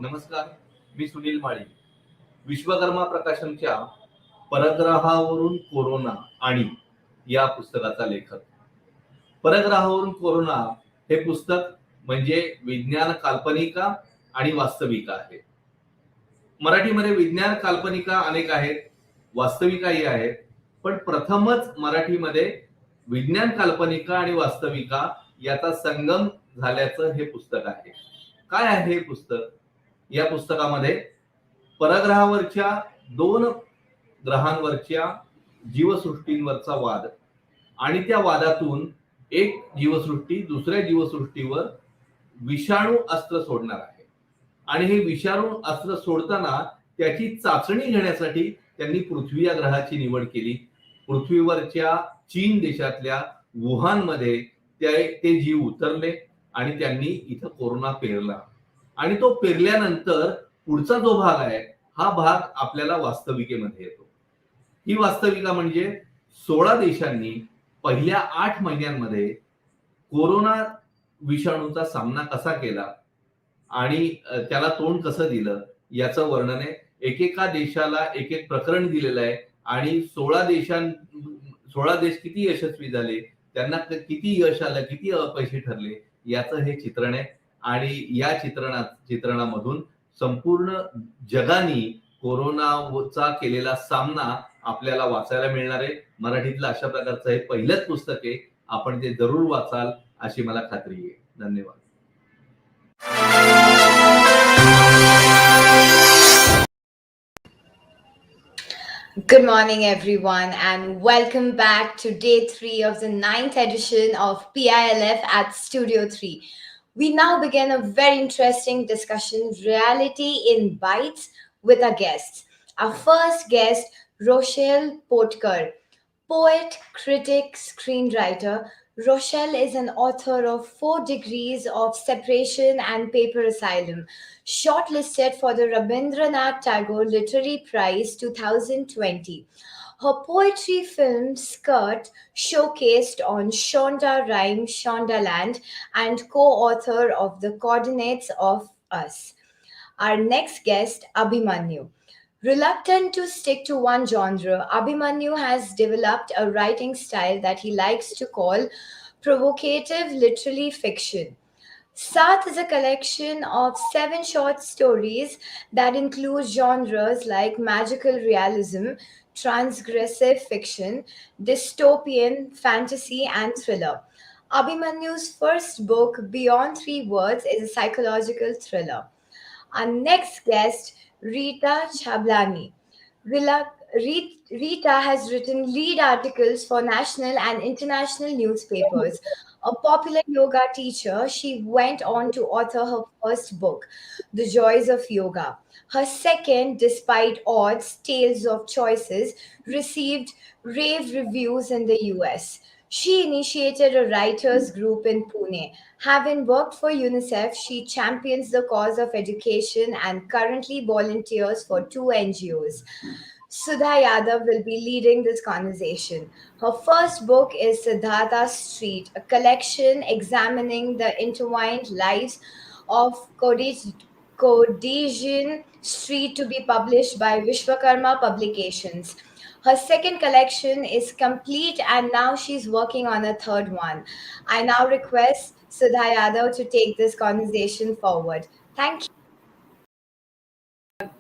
नमस्कार, मी सुनील माळी. विश्वकर्मा प्रकाशनच्या परग्रहावरून कोरोना आणि या पुस्तकाचा लेखक. परग्रहावरून कोरोना हे पुस्तक म्हणजे विज्ञान काल्पनिका आणि वास्तविका आहे. मराठीमध्ये विज्ञान काल्पनिका अनेक आहेत, वास्तविकाही आहेत, पण प्रथमच मराठीमध्ये विज्ञान काल्पनिका आणि वास्तविका याचा संगम झाल्याचं हे पुस्तक आहे. काय आहे हे पुस्तक? या पुस्तकामध्ये परग्रहावरच्या 2 ग्रहांवरच्या जीवसृष्टींवरचा वाद आणि त्या वादातून एक जीवसृष्टी दुसऱ्या जीवसृष्टीवर विषाणू अस्त्र सोडणार आहे. आणि हे विषाणू अस्त्र सोडताना त्याची चाचणी घेण्यासाठी त्यांनी पृथ्वी या ग्रहाची निवड केली. पृथ्वीवरच्या चीन देशातल्या वुहानमध्ये ते जीव उतरले आणि त्यांनी इथं कोरोना पेरला. आणि तो पेरल्यानंतर पुढचा जो भाग आहे हा भाग आपल्याला वास्तविकेमध्ये येतो. ही वास्तविका म्हणजे 16 देशांनी पहिल्या 8 महिन्यांमध्ये कोरोना विषाणूचा सामना कसा केला आणि त्याला तोंड कसं दिलं याचं वर्णन आहे. एकेका देशाला एक एक प्रकरण दिलेलं आहे आणि 16 देश किती यशस्वी झाले, त्यांना किती यश आलं, किती अपयशी ठरले याचं हे चित्रण आहे. आणि या चित्रणामधून संपूर्ण जगाने कोरोनाचा केलेला सामना आपल्याला वाचायला मिळणार आहे. मराठीतलं अशा प्रकारचं हे पहिलंच पुस्तक आहे. आपण ते जरूर वाचाल अशी मला खात्री आहे. धन्यवाद. Good morning, everyone, and welcome back to day 3 of the 9th edition of PILF at Studio 3. We now begin a very interesting discussion, Reality in Bytes, with our guests. Our first guest, Rochelle Portker, poet, critic, screenwriter. Rochelle is an author of 4 Degrees of Separation and Paper Asylum, shortlisted for the Rabindranath Tagore Literary Prize 2020. Her poetry film Skirt, showcased on Shonda Rhyme Shondaland, and co-author of The Coordinates of Us. Our next guest, Abhimanyu. Reluctant to stick to one genre, Abhimanyu has developed a writing style that he likes to call provocative literary fiction. Saath is a collection of 7 short stories that include genres like magical realism, transgressive fiction, dystopian, fantasy, and thriller. Abhimanyu's first book, Beyond 3 Words, is a psychological thriller. Our next guest, Rita Chablani. Rita has written lead articles for national and international newspapers. A popular yoga teacher, she went on to author her first book, The Joys of Yoga. Her second, Despite Odds, Tales of Choices, received rave reviews in the US. She initiated a writers group in Pune. Having worked for UNICEF, she champions the cause of education and currently volunteers for 2 NGOs. Sudha Yadav will be leading this conversation. Her first book is Siddhartha Street, a collection examining the intertwined lives of Caucasian Street, to be published by Vishwakarma Publications. Her second collection is complete and now she's working on a third one. I now request Sudha Yadav to take this conversation forward. Thank you.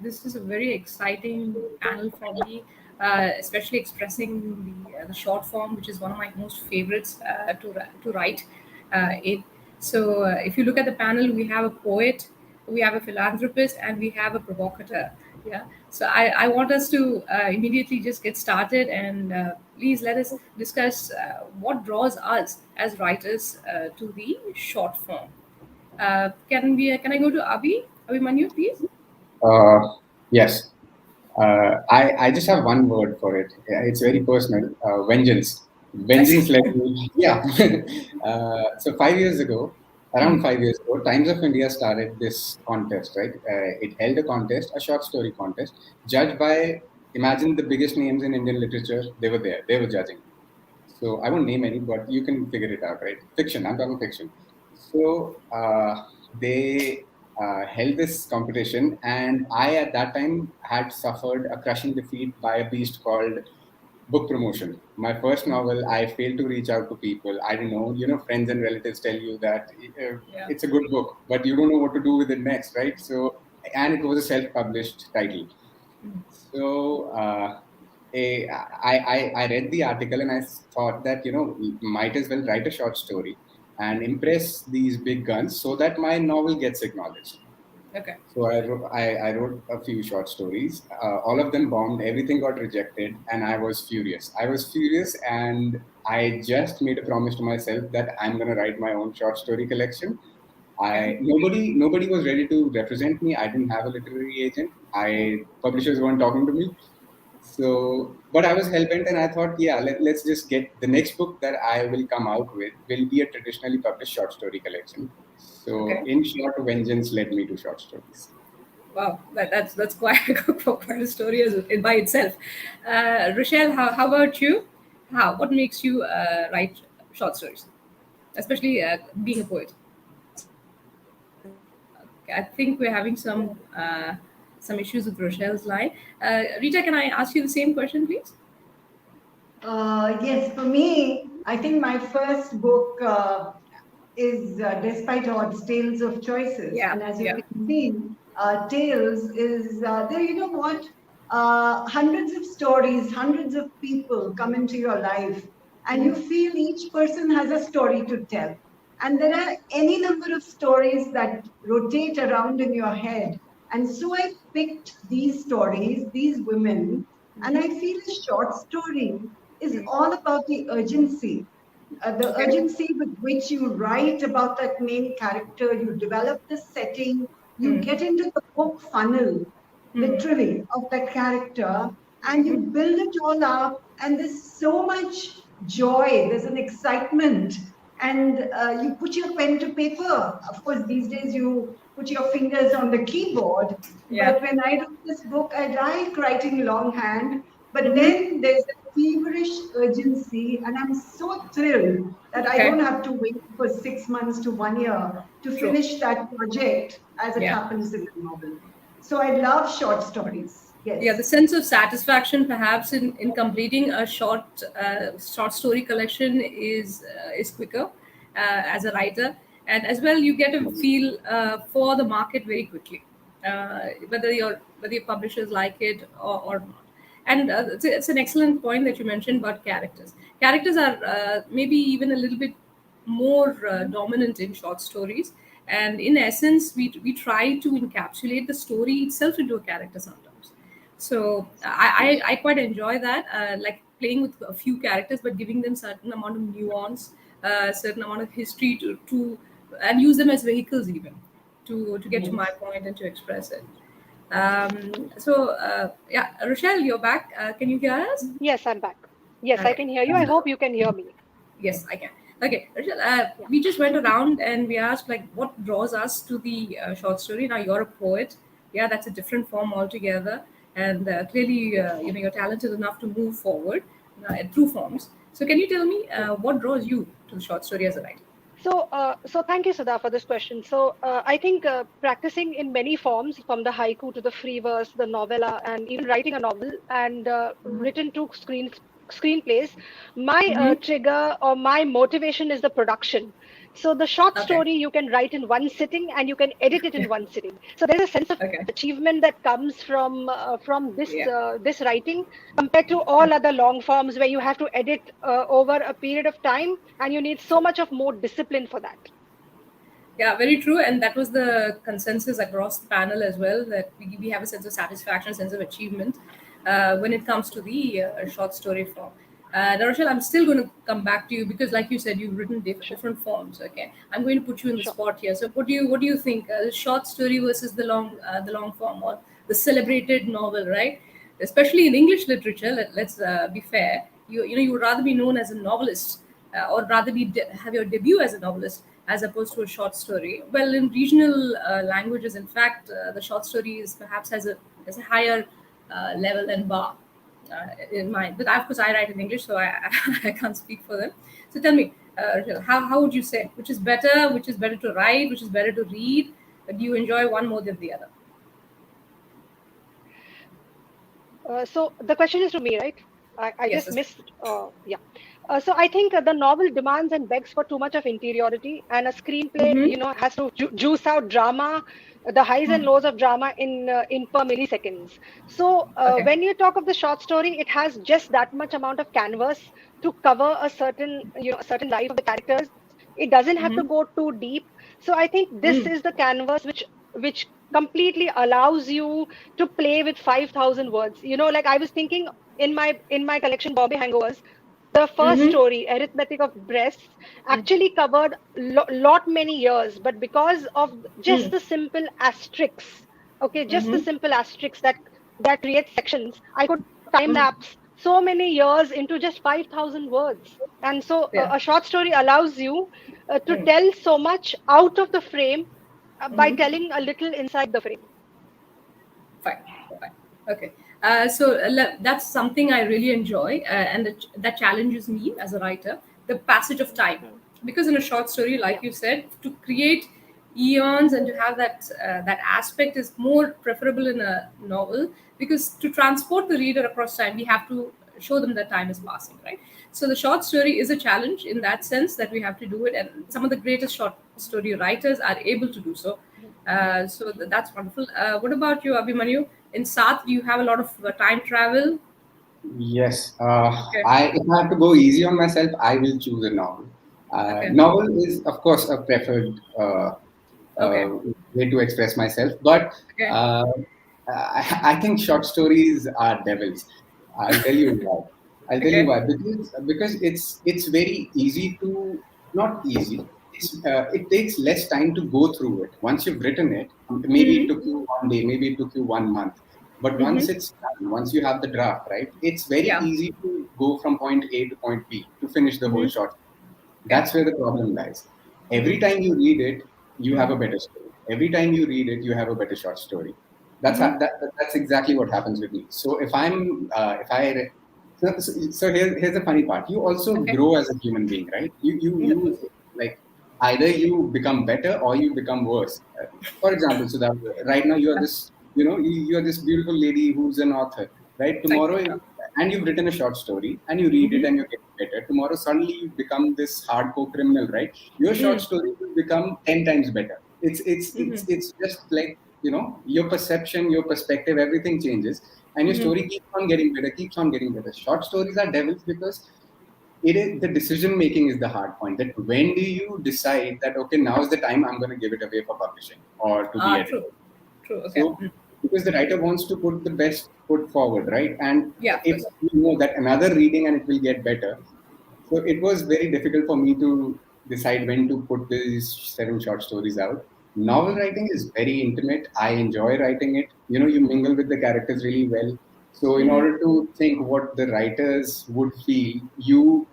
This is a very exciting panel for me, especially expressing the short form, which is one of my most favorites to write in. So if you look at the panel, we have a poet, we have a philanthropist, and we have a provocateur. Yeah. So I want us to immediately just get started, and please let us discuss what draws us as writers to the short form. Can I go to Abhimanyu, please? Yes. I just have one word for it. It's very personal. Vengeance. Vengeance led me. Yeah. So 5 years ago, around 5 years ago, Times of India started this contest, right? It held a contest, a short story contest, judged by, imagine the biggest names in Indian literature. They were there. They were judging. So I won't name any, but you can figure it out, right? Fiction. I'm talking fiction. So they held this competition, and I at that time had suffered a crushing defeat by a beast called book promotion. My first novel, I failed to reach out to people. I don't know, friends and relatives tell you that Yeah. it's a good book, but you don't know what to do with it next, right? So, and it was a self-published title. So I read the article and I thought that, might as well write a short story and impress these big guns so that my novel gets acknowledged. Okay. So I wrote a few short stories. All of them bombed. Everything got rejected, and I was furious. And I just made a promise to myself that I'm gonna write my own short story collection. I nobody was ready to represent me. I didn't have a literary agent. Publishers weren't talking to me. So, but I was hell bent, and I thought, yeah, let's just get the next book that I will come out with will be a traditionally published short story collection. So, Okay. in short, vengeance led me to short stories. Wow, that's quite quite a story by itself. Rochelle, how about you? What makes you write short stories, especially being a poet? Okay, I think we're having some issues with Rochelle's line. Rita, can I ask you the same question, please? Yes, for me, I think my first book is Despite Odds, Tales of Choices. Yeah, And as you yeah. can see, Tales is there, you know what? Hundreds of stories, hundreds of people come into your life, and you feel each person has a story to tell. And there are any number of stories that rotate around in your head. And so I picked these stories, these women, and I feel a short story is all about the urgency. The Okay. urgency with which you write about that main character, you develop the setting, you Hmm. get into the book funnel, Hmm. literally, of that character, and you build it all up, and there's so much joy, there's an excitement, and you put your pen to paper. Of course, these days you put your fingers on the keyboard, Yeah. but when I wrote this book, I like writing longhand, but Mm-hmm. then there's a feverish urgency, and I'm so thrilled that I Okay. don't have to wait for 6 months to 1 year to True. finish that project as it Yeah. happens in the novel. So I love short stories. Yeah, the Yes. sense of satisfaction perhaps in completing a short story collection is quicker as a writer, and as well you get a feel for the market very quickly, whether your publishers like it or not. And it's an excellent point that you mentioned about characters. Characters are maybe even a little bit more dominant in short stories, and in essence we try to encapsulate the story itself into a character sometimes. So I quite enjoy that, like playing with a few characters, but giving them certain amount of nuance, certain amount of history to and use them as vehicles even to get to my Yes. point and to express it. Yeah, Rochelle, you're back. Can you hear us? Yes, I'm back. Yes, I Okay. can hear you. I hope you can hear me. Yes, I can. Okay, Rochelle, Yeah. we just went around and we asked like what draws us to the short story. Now you're a poet. Yeah, that's a different form altogether, and clearly, you're talented enough to move forward through forms. So, can you tell me what draws you to the short story as a writer? So thank you, Sudha, for this question. I think practicing in many forms, from the haiku to the free verse, the novella, and even writing a novel and written to screenplays, my Mm-hmm. trigger or my motivation is the production. So the short Okay. story you can write in one sitting and you can edit it in one sitting. So there's a sense of Okay. achievement that comes from Yeah. this writing compared to all other long forms where you have to edit over a period of time and you need so True. much of more discipline for that. Yeah, very true. And that was the consensus across the panel as well, that we have a sense of satisfaction, sense of achievement when it comes to the short story form. Now, Rochelle, I'm still going to come back to you because, like you said, you've written different forms. Okay, I'm going to put you in the Sure. spot here. So, what do you think? The short story versus the long form, or the celebrated novel, right? Especially in English literature, let's be fair. You would rather be known as a novelist, or rather have your debut as a novelist as opposed to a short story. Well, in regional languages, in fact, the short story is perhaps has a higher level and bar in mind. But of course, I write in English, so I I can't speak for them. So tell me, how would you say which is better? Which is better to write? Which is better to read? Do you enjoy one more than the other? So the question is to me, right? I Yes, just that's missed. Yeah. So I think the novel demands and begs for too much of interiority, and a screenplay, mm-hmm. has to juice out drama, the highs and lows of drama in per milliseconds. So Okay. when you talk of the short story, it has just that much amount of canvas to cover a certain life of the characters. It doesn't have Mm-hmm. to go too deep. So I think this Mm. is the canvas which completely allows you to play with 5,000 words. Like I was thinking in my collection, Bombay Hangovers, the first Mm-hmm. story, Arithmetic of Breasts, actually covered lot many years, but because of just Mm. the simple asterisks, okay, just the Mm-hmm. simple asterisks that create sections, I could time Mm. lapse so many years into just 5,000 words. And so Yeah. a short story allows you to Mm. tell so much out of the frame by Mm-hmm. telling a little inside the frame. Fine, fine. Okay. So that's something I really enjoy, and that challenges me as a writer. The passage of time, because in a short story, Yeah. like you said, to create eons and to have that aspect is more preferable in a novel, because to transport the reader across time, we have to show them that time is passing, right? So the short story is a challenge in that sense that we have to do it, and some of the greatest short story writers are able to do so. That's wonderful. What about you, Abhimanyu? In South, do you have a lot of time travel? Yes. Okay. If I have to go easy on myself, I will choose a novel. Okay. Novel is, of course, a preferred uh, Okay. way to express myself, but Okay. uh, I think short stories are devils. I'll tell you why. I'll tell you Okay. why. Because it's very easy to, not easy. It takes less time to go through it. Once you've written it, maybe it Mm-hmm. took you 1 day, maybe it took you 1 month. But once Mm-hmm. it's done, once you have the draft, right, it's very Yeah. easy to go from point A to point B to finish the whole Mm-hmm. short. Okay. That's where the problem lies. Every Mm-hmm. time you read it, you have a better story. Every time you read it, you have a better short story. Mm-hmm. That's exactly what happens with me. So if I so here's the funny part. You also Okay. grow as a human being, right? You like either you become better or you become worse. For example, so that right now you are this, you are this beautiful lady who's an author, right? Thank you. Tomorrow, and you've written a short story and you read it Mm-hmm. and you get better. Tomorrow, suddenly you become this hardcore criminal, right? Your short Mm. story will become 10 times better. Mm-hmm. It's just like, your perception, your perspective, everything changes, and your Mm-hmm. story keeps on getting better, keeps on getting better. Short stories are devils because it is the decision making is the hard point. That when do you decide that, okay, now is the time I'm going to give it away for publishing or to be edited? True. True. Okay. So, because the writer wants to put the best foot forward, right? And Yeah, of if course. you know that another reading and it will get better, so it was very difficult for me to decide when to put these 7 short stories out. Novel writing is very intimate. I enjoy writing it. You mingle with the characters really well. So in Mm-hmm. order to think what the writers would feel, you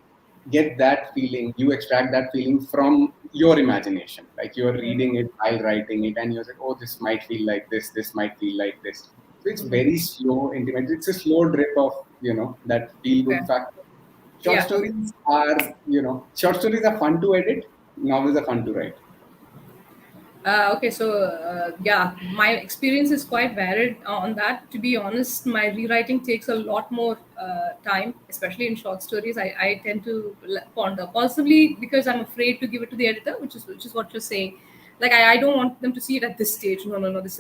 get that feeling, you extract that feeling from your imagination. Like you're reading it while writing it, and you're like, oh, this might feel like this might feel like this. So it's very slow, intimate. It's a slow drip of, that feel Okay. good factor. Short Yeah. Okay. stories are, short stories are fun to edit. Novels are fun to write. Okay, so yeah, my experience is quite varied on that. To be honest, my rewriting takes a lot more time, especially in short stories. I tend to ponder, possibly because I'm afraid to give it to the editor, which is what you're saying. Like I don't want them to see it at this stage. No, no, no. This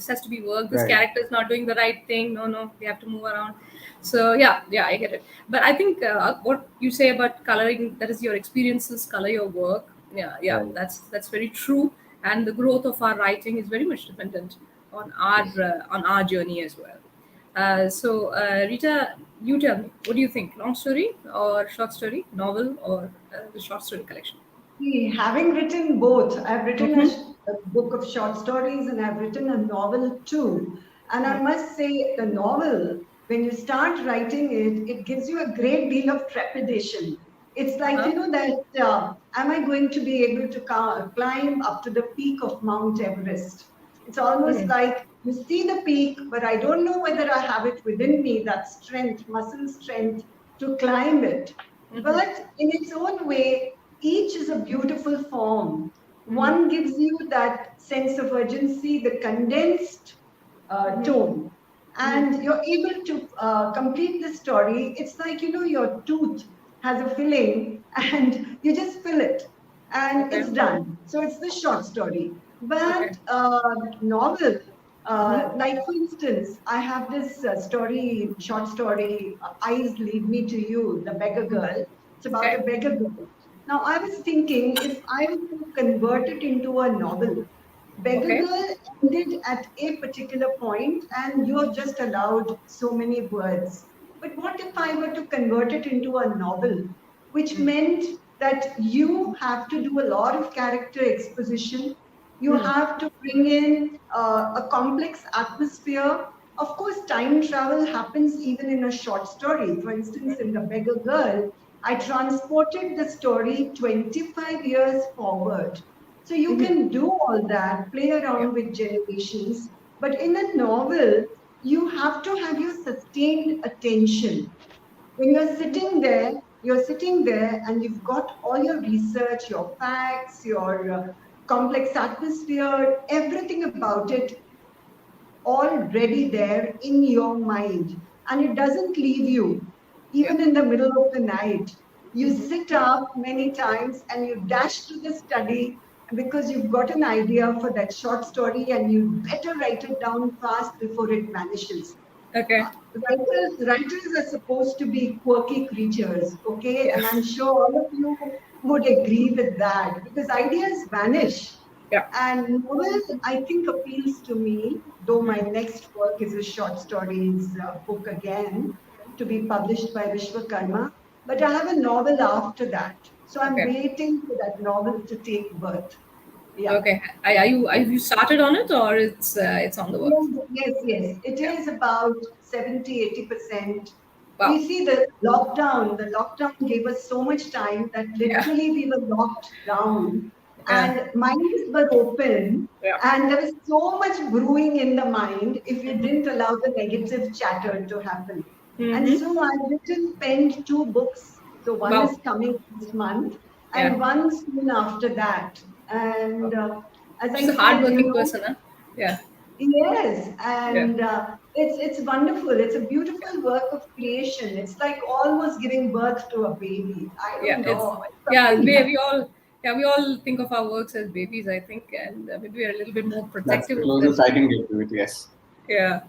has to be work. This Right. character is not doing the right thing. No, no, they have to move around. So yeah, I get it. But I think what you say about coloring, that is your experiences, color your work. Yeah, Right. that's very true, and the growth of our writing is very much dependent on our Yes. on our journey as well. Rita, you tell me, what do you think? Long story or short story, novel or the short story collection? See, having written both, I've written Mm-hmm. a book of short stories and I've written a novel too. And I must say, the novel, when you start writing it, it gives you a great deal of trepidation. It's like, Uh-huh. you know, that am I going to be able to climb up to the peak of Mount Everest? It's almost Mm-hmm. like you see the peak, but I don't know whether I have it within me, that strength, muscle strength to climb it. Mm-hmm. But in its own way, each is a beautiful form. Mm-hmm. One gives you that sense of urgency, the condensed tone, Mm-hmm. and you're able to complete the story. It's like, you know, your tooth has a filling and you just fill it and Okay. it's done. So it's the short story. Okay. But novel, Mm-hmm. like for instance, I have this story, short story, Eyes Lead Me to You, The Beggar Girl. It's about Okay. a beggar girl. Now, I was thinking if I were to convert it into a novel, Beggar Okay. Girl ended at a particular point and you're just allowed so many words. But what if I were to convert it into a novel, which meant that you have to do a lot of character exposition? You Mm. have to bring in a complex atmosphere. Of course, time travel happens even in a short story. For instance, in The Beggar Girl, I transported the story 25 years forward. So you Mm-hmm. can do all that, play Yeah. around with generations. But in a novel, you have to have your sustained attention. When you're sitting there and you've got all your research, your facts, your complex atmosphere, everything about it already there in your mind. And it doesn't leave you, Yeah. even in the middle of the night. You Mm-hmm. sit up many times and you dash to the study because you've got an idea for that short story and you better write it down fast before it vanishes. Okay. Writers are supposed to be quirky creatures, okay? Yeah. And I'm sure all of you would agree with that because ideas vanish. Yeah. And novel, I think, appeals to me, though my next work is a short stories book again to be published by Vishwakarma. But I have a novel after that. So I'm Okay. waiting for that novel to take birth. Yeah. Okay. Have you started on it or it's on the works? Yes, yes, yes. It Yeah. is about 70-80%. You Wow. see, the lockdown gave us so much time that Yeah. literally we were locked down Yeah. and minds were open. Yeah. And there was so much brewing in the mind if you didn't allow the negative chatter to happen. And Mm-hmm. so I've written, penned two books. So one Wow. is coming this month Yeah. and one soon after that. And as She's I a said, you hardworking know, person, huh? Yeah. yes, Yeah. and it's wonderful. It's a beautiful work of creation. It's like almost giving birth to a baby. I Yeah. don't It's know. It's yeah. something We all think of our works as babies, I think, and maybe we're a little bit more That's protective the of them. closest I can get to it. Yes. Yeah.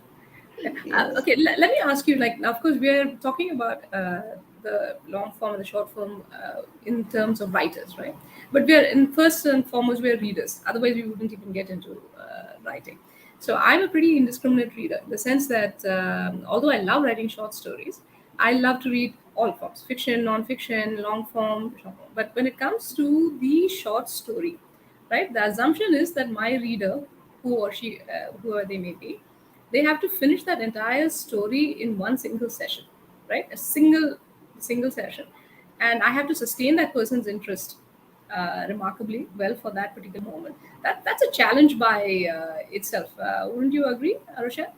yes. Okay, let me ask you, like, of course, we are talking about the long form and the short form in terms of writers, right? But we are, in first and foremost, we are readers. Otherwise, we wouldn't even get into writing. So I'm a pretty indiscriminate reader in the sense that although I love writing short stories, I love to read all forms: fiction, non-fiction, long form, short form. But when it comes to the short story, right, the assumption is that my reader, who or she, whoever they may be, they have to finish that entire story in one single session, right? A single session, and I have to sustain that person's interest remarkably well for that particular moment. That's a challenge by itself. Wouldn't you agree, Rochelle?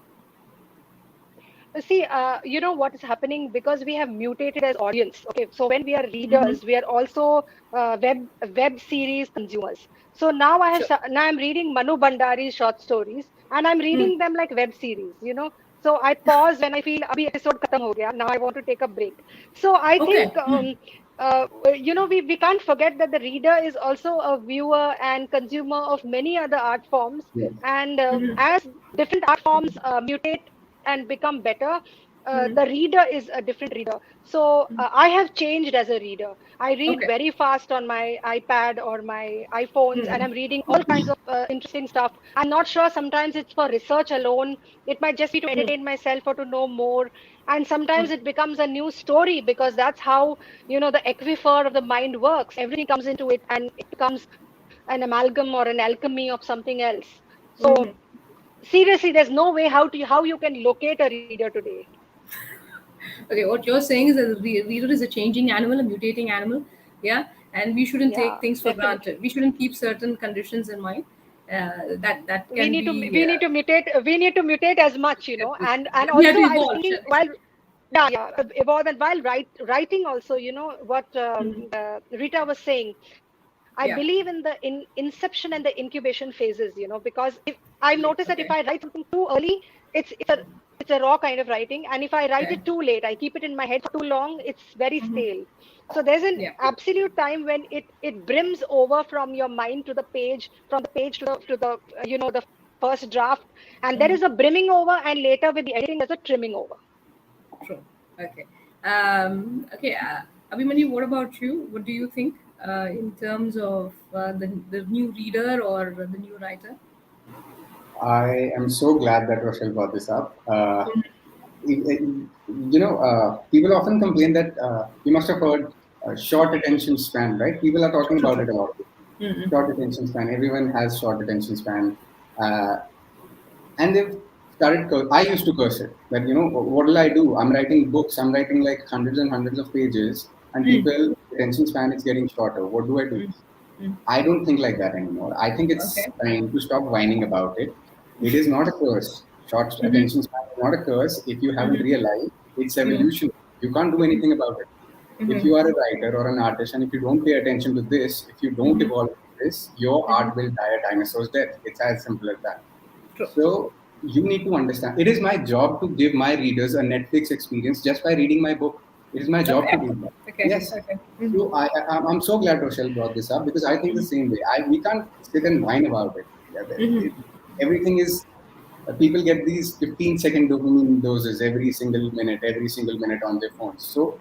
See, you know what is happening because we have mutated as audience. Okay, so when we are Mm-hmm. readers, we are also web series consumers. So now Sure. now I'm reading Manu Bandari's short stories, and I'm Mm. reading them like web series. You know, so I pause when I feel abhi episode khatam ho gaya. Now I want to take a break. So I Okay. think you know we can't forget that the reader is also a viewer and consumer of many other art forms, Yes. and Mm-hmm. as different art forms mutate and become better, the reader is a different reader. So I have changed as a reader. I read Okay. very fast on my iPad or my iPhones, and I'm reading all kinds of interesting stuff. I'm not sure, sometimes it's for research alone. It might just be to entertain myself or to know more. And sometimes it becomes a new story, because that's how, the aquifer of the mind works. Everything comes into it and it becomes an amalgam or an alchemy of something else. So seriously, there's no way how you can locate a reader today. Okay, what you're saying is that the reader is a changing animal, a mutating animal, yeah, and we shouldn't Yeah, take things for definitely. granted. We shouldn't keep certain conditions in mind. That we can need to be. we need to mutate we need to mutate as much, and We have also to I was evolve, thinking shall we while, say? yeah, evolve. And while writing also, what Rita was saying, I Yeah. believe in the inception and the incubation phases, because if I've Yes. noticed that if Okay. I write something too early, it's a raw kind of writing, and if I write Yeah. it too late, I keep it in my head for too long, it's very stale. So there's an Yeah. absolute time when it brims over from your mind to the page, from the page to the the first draft, and there is a brimming over, and later with the editing there's a trimming over. True. Okay. Okay. Abhimanyu, what about you? What do you think in terms of the new reader or the new writer? I am so glad that Rochelle brought this up. People often complain that you must have heard short attention span, right? People are talking True. about True. it a lot. Short attention span. Everyone has short attention span. Uh, and they've started I used to curse it, that what will I do? I'm writing books, I'm writing like hundreds and hundreds of pages, and people attention span is getting shorter. What do I do? I don't think like that anymore. I think it's Okay. time to stop whining about it. It is not a curse. Short attention span is not a curse. If you haven't realized, it's evolution. You can't do anything about it. If you are a writer or an artist, and if you don't pay attention to this, if you don't evolve this, your art will die a dinosaur's death. It's as simple as that. True. So you need to understand. It is my job to give my readers a Netflix experience just by reading my book. It is my job to Okay. do that. Okay. Yes. Okay. So I'm so glad Rochelle brought this up, because I think the same way. We can't sit and whine about it. Yeah, everything is. People get these 15-second dopamine doses every single minute on their phones. So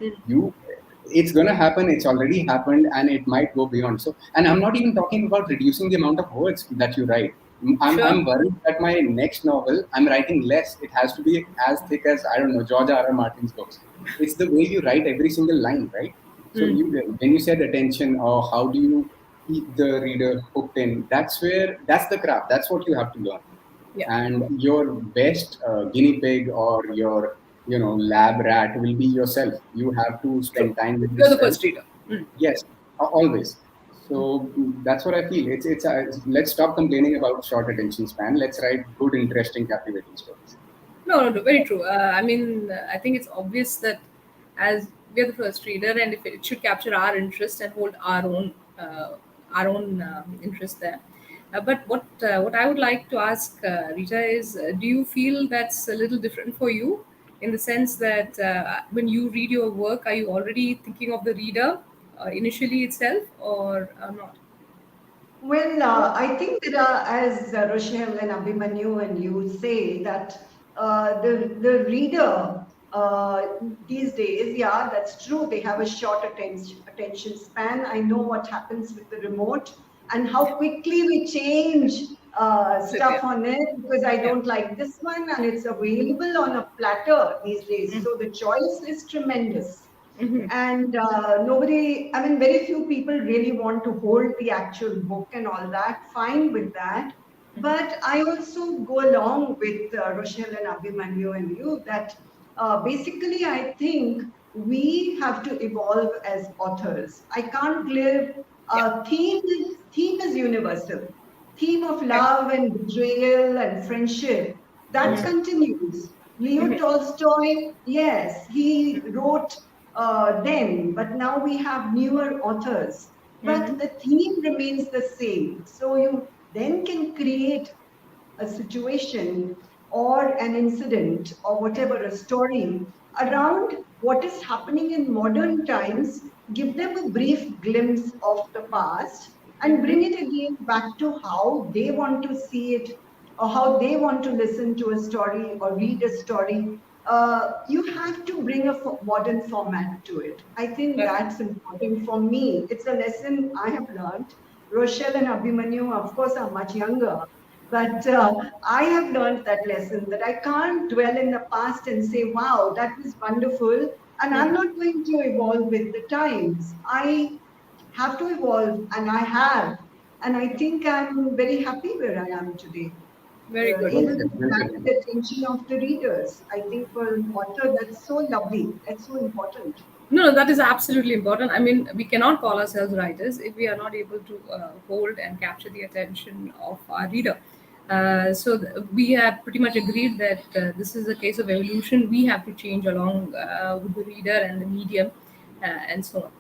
it's gonna happen. It's already happened, and it might go beyond. So, and I'm not even talking about reducing the amount of words that you write. Sure. I'm worried that my next novel, I'm writing less. It has to be as thick as, I don't know, George R. R. Martin's books. It's the way you write every single line, right? So when you said attention, or how do you keep the reader hooked in, that's the craft. That's what you have to learn. Yeah. And your best guinea pig or your lab rat will be yourself. You have to True. spend time with You're the yourself. first reader. Yes, always. So that's what I feel. Let's stop complaining about short attention span. Let's write good, interesting, captivating stories. No, no, no, very true. I mean, I think it's obvious that as we're the first reader, and if it should capture our interest and hold our own interest there. But what I would like to ask Rita is, do you feel that's a little different for you, in the sense that when you read your work, are you already thinking of the reader initially itself, or not? Well, I think that as Rochelle and Abhimanyu and you say that the reader these days, yeah, that's true. They have a short attention span. I know what happens with the remote and how quickly we change Yeah. stuff on it, because I Yeah. don't like this one and it's available on a platter these days. So the choice is tremendous. And nobody, I mean, very few people really want to hold the actual book and all that. Fine with that. But I also go along with Rochelle and Abhimanyu and you that basically I think we have to evolve as authors. I can't live. Yeah. Theme is universal. Theme of Okay. love and betrayal and friendship, that continues. Leo Tolstoy, yes, he wrote then, but now we have newer authors. But the theme remains the same. So you then can create a situation or an incident or whatever, a story around what is happening in modern times, give them a brief glimpse of the past and bring it again back to how they want to see it or how they want to listen to a story or read a story. you have to bring a modern format to it. I think Okay. that's important for me. It's a lesson I have learned. Rochelle and Abhimanyu, of course, are much younger, but I have learned that lesson that I can't dwell in the past and say, wow, that was wonderful. And I'm not going to evolve with the times. I have to evolve, and I have. And I think I'm very happy where I am today, Very good. able Well to said, well grab said. the attention of the readers. I think for an author, that's so lovely. That's so important. No, that is absolutely important. I mean, we cannot call ourselves writers if we are not able to hold and capture the attention of our reader. We have pretty much agreed that this is a case of evolution. We have to change along with the reader and the medium, and so on.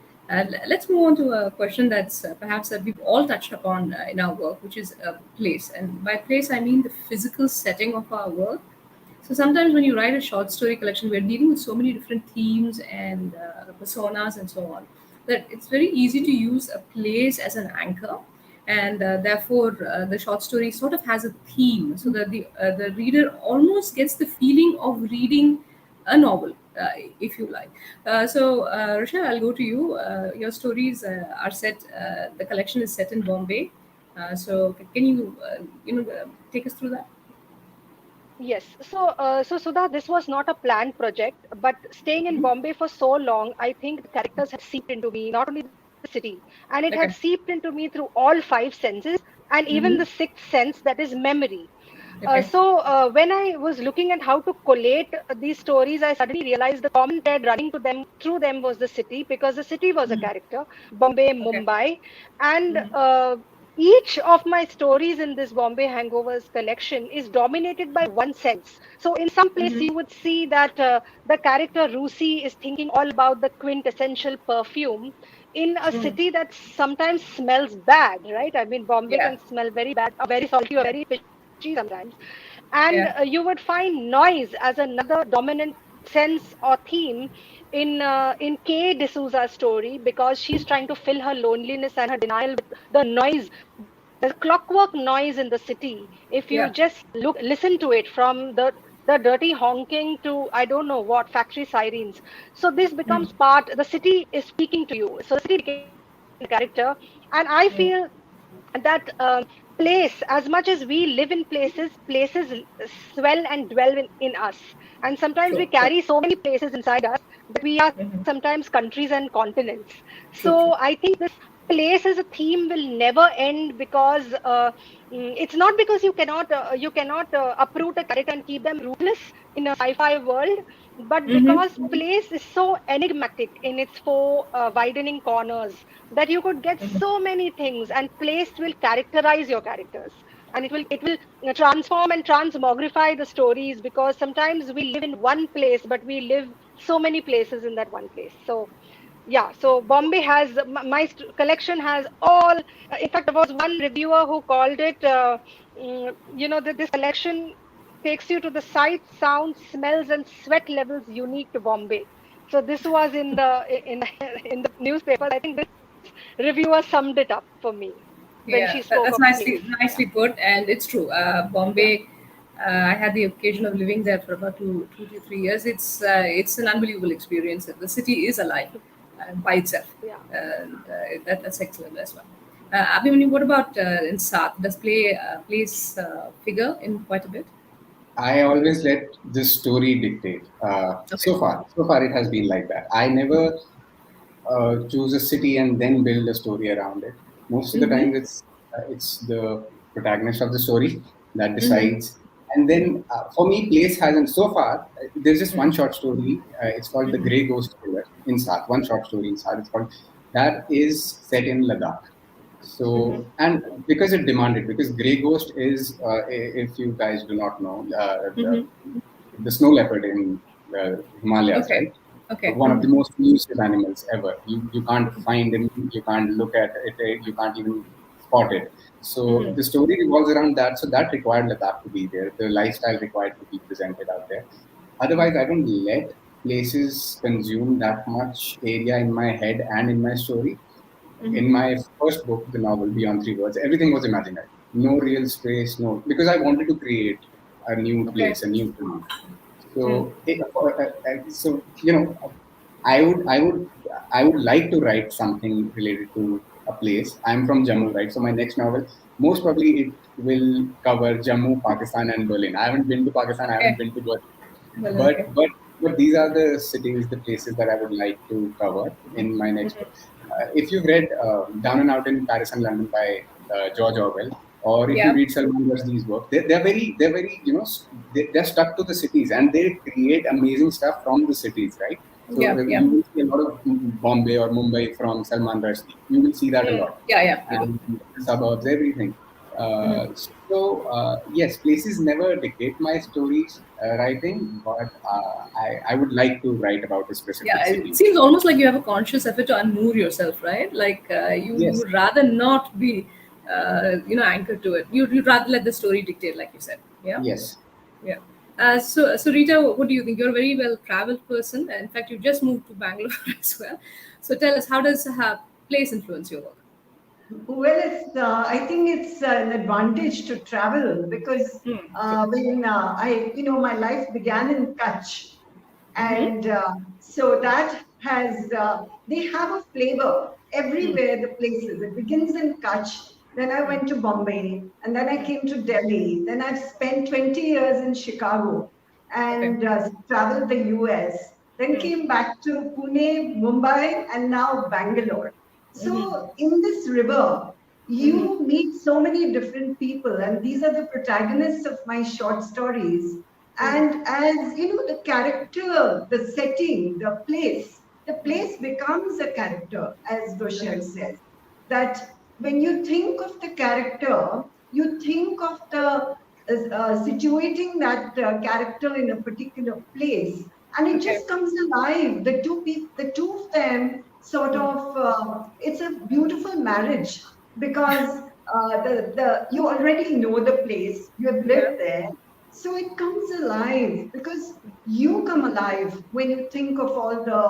Let's move on to a question that's perhaps that we've all touched upon in our work, which is place. And by place, I mean the physical setting of our work. So sometimes when you write a short story collection, we're dealing with so many different themes and personas and so on that it's very easy to use a place as an anchor, and therefore the short story sort of has a theme, so that the reader almost gets the feeling of reading a novel, if you like. Rochelle, I'll go to you. Your stories are set. The collection is set in Bombay. Can you take us through that? Yes. So Sudha, this was not a planned project, but staying in Bombay for so long, I think the characters had seeped into me, not only the city, and it had Okay. seeped into me through all five senses, and even Mm-hmm. the sixth sense, that is memory. Okay. When I was looking at how to collate these stories, I suddenly realized the common thread running to them through them was the city, because the city was a character, Bombay, Okay. Mumbai, and Mm-hmm. each of my stories in this Bombay Hangovers collection is dominated by one sense. So in some place Mm-hmm. you would see that the character Rusi is thinking all about the quintessential perfume in a Mm. city that sometimes smells bad, right? I mean, Bombay Yeah. can smell very bad, or very salty, or very fishy sometimes. And Yeah. you would find noise as another dominant sense or theme in Kay D'Souza's story, because she's trying to fill her loneliness and her denial with the noise. There's clockwork noise in the city. If you Yeah. just listen to it, from the dirty honking to I don't know what factory sirens. So this Mm. becomes part. The city is speaking to you. So the city became the character, and I Mm. feel that place, as much as we live in places swell and dwell in us, and sometimes we True. True. carry so many places inside us that we are Mm-hmm. sometimes countries and continents. True. True. So I think this place as a theme will never end, because it's not because you cannot uproot a character and keep them rootless in a sci-fi world, but because Mm-hmm. place is so enigmatic in its four widening corners, that you could get so many things, and place will characterize your characters, and it will transform and transmogrify the stories, because sometimes we live in one place, but we live so many places in that one place. So yeah, so Bombay has my collection has all. In fact, there was one reviewer who called it, that this collection takes you to the sights, sounds, smells, and sweat levels unique to Bombay. So this was in the newspapers. I think this reviewer summed it up for me when she Yeah, spoke that's of the place. Yeah. nicely put, and it's true. Yeah. Bombay. I had the occasion of living there for about 2 to 3 years. It's an unbelievable experience. The city is alive by itself, Yeah. and that's excellent as well. Abhimanyu, what about in South? Does plays figure in quite a bit? I always let the story dictate. Okay. So far, it has been like that. I never choose a city and then build a story around it. Most of the Mm-hmm. time, it's the protagonist of the story that Mm-hmm. decides. And then, for me, place hasn't. So far, there's just one short story. It's called The Grey Ghost Killer in Saath. One short story in Saath. It's called that is set in Ladakh. Mm-hmm. So, and because it demanded, because Grey Ghost is, if you guys do not know, Mm-hmm. the snow leopard in the Himalayas, Okay. right? Okay. One of the most elusive animals ever. You can't find him, you can't look at it, you can't even spot it. So Mm-hmm. the story revolves around that. So that required Ladakh to be there. The lifestyle required to be presented out there. Otherwise, I don't let places consume that much area in my head and in my story. Mm-hmm. In my first book, the novel Beyond Three Words, everything was imaginary. No real space, no, because I wanted to create a new Okay. place, a new town. So, so I would like to write something related to a place. I'm from Jammu, right? So my next novel, most probably, it will cover Jammu, Pakistan, and Berlin. I haven't been to Pakistan. I haven't Okay. been to Berlin, Well, but okay. but but these are the cities, the places that I would like to cover in my next book. If you've read Down and Out in Paris and London by George Orwell, or if you Yeah. read Salman Rushdie's work, they're very they're stuck to the cities, and they create amazing stuff from the cities, right? So Yeah. Yeah. you will see a lot of Bombay or Mumbai from Salman Rushdie. You will see that a lot, Yeah. Yeah. You do. and suburbs, everything. Mhm. Yes, places never dictate my stories writing, but I would like to write about a Yeah, specific it city. seems almost like you have a conscious effort to unmoor yourself, right? Like you Yes, would rather not be, anchored to it. You'd rather let the story dictate, like you said. Yeah, yes. yeah. So Rita, what do you think? You're a very well traveled person. In fact, you just moved to Bangalore as well. So tell us, how does place influence your work? Well, I think it's an advantage to travel because True. when my life began in Kutch, Mm-hmm. and so that they have a flavor Mm. everywhere, the places. It begins in Kutch, then I went to Bombay, and then I came to Delhi. Then I've spent 20 years in Chicago Okay. and traveled the US, then Mm. came back to Pune, Mumbai, and now Bangalore. Mm-hmm. So in this river, Mm-hmm. you meet so many different people, and these are the protagonists of my short stories. Mm. And as you know, the character, the setting, the place becomes a character, as Rochelle says. That when you think of the character, you think of the situating that character in a particular place, and it Okay. just comes alive. The two of them sort Mm. of, it's a beautiful marriage because the you already know the place, you have Yeah. lived there, so it comes alive because you come alive when you think of all the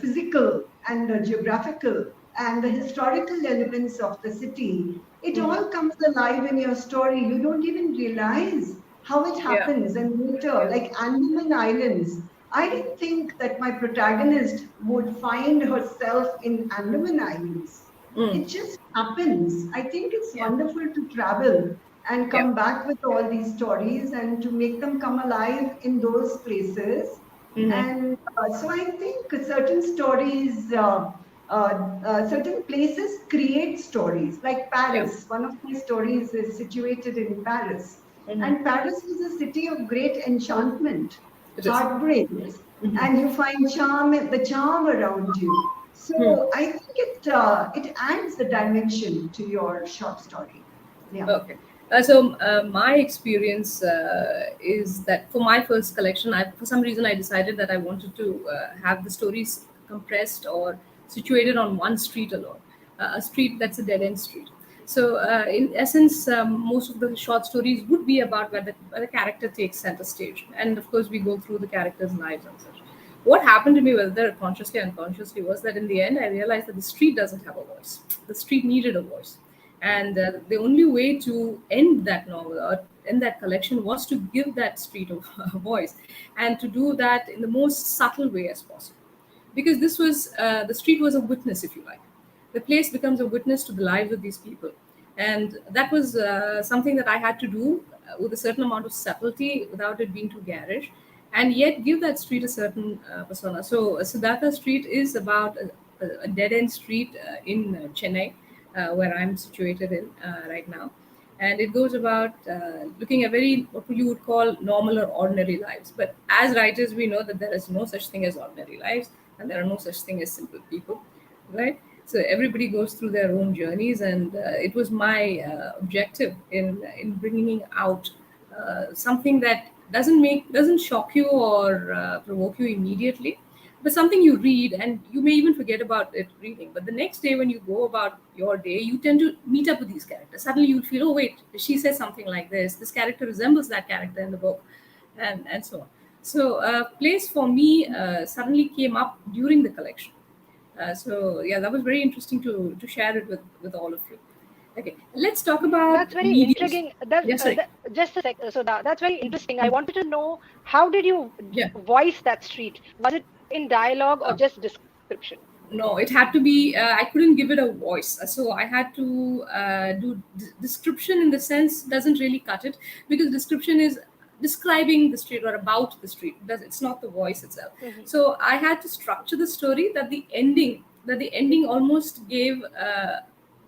physical and the geographical and the historical elements of the city. It Mm. all comes alive in your story. You don't even realize how it Yeah. happens. And later, Yeah. like Andaman Islands, I didn't think that my protagonist would find herself in Andaman Islands. Mm. It just happens. I think it's Yeah. wonderful to travel and Yeah. come back with all these stories and to make them come alive in those places. Mm-hmm. And so I think certain stories, certain places create stories. Like Yeah. Paris, one of my stories is situated in Paris. Mm-hmm. And Paris is a city of great enchantment, It is. heartbreaks, Mm-hmm. and you find the charm around you. Hmm. So I think it adds a dimension to your short story. Yeah. Okay. So my experience is that for my first collection, for some reason I decided that I wanted to have the stories compressed or situated on one street alone, a street that's a dead end street. So in essence, most of the short stories would be about where the character takes center stage, and of course we go through the characters' lives and such. What happened to me, whether consciously or unconsciously, was that in the end I realized that the street doesn't have a voice. The street needed a voice, and the only way to end that novel or end that collection was to give that street a voice, and to do that in the most subtle way as possible, because this was the street was a witness, if you like. The place becomes a witness to the lives of these people, and that was something that I had to do with a certain amount of subtlety without it being too garish, and yet give that street a certain persona. So Siddhartha Street is about a dead end street in Chennai, where I'm situated in right now. And it goes about looking at very what you would call normal or ordinary lives. But as writers, we know that there is no such thing as ordinary lives, and there are no such thing as simple people, right? So everybody goes through their own journeys, and it was my objective in bringing out something that doesn't shock you or provoke you immediately, but something you read and you may even forget about it reading. But the next day, when you go about your day, you tend to meet up with these characters. Suddenly, you'll feel, oh wait, she says something like this. This character resembles that character in the book, and so on. So place for me suddenly came up during the collection. So yeah, that was very interesting to share it with all of you. Okay, let's talk about That's very mediums. intriguing. Yes, right. Just a sec. So that's very interesting. I wanted to know, how did you Yeah. voice that street? Was it in dialogue or Uh, just description? no, it had to be. I couldn't give it a voice, so I had to do description. In the sense, doesn't really cut it, because description is describing the street or about the street. It's not the voice itself. Mhm. So I had to structure the story that the ending almost gave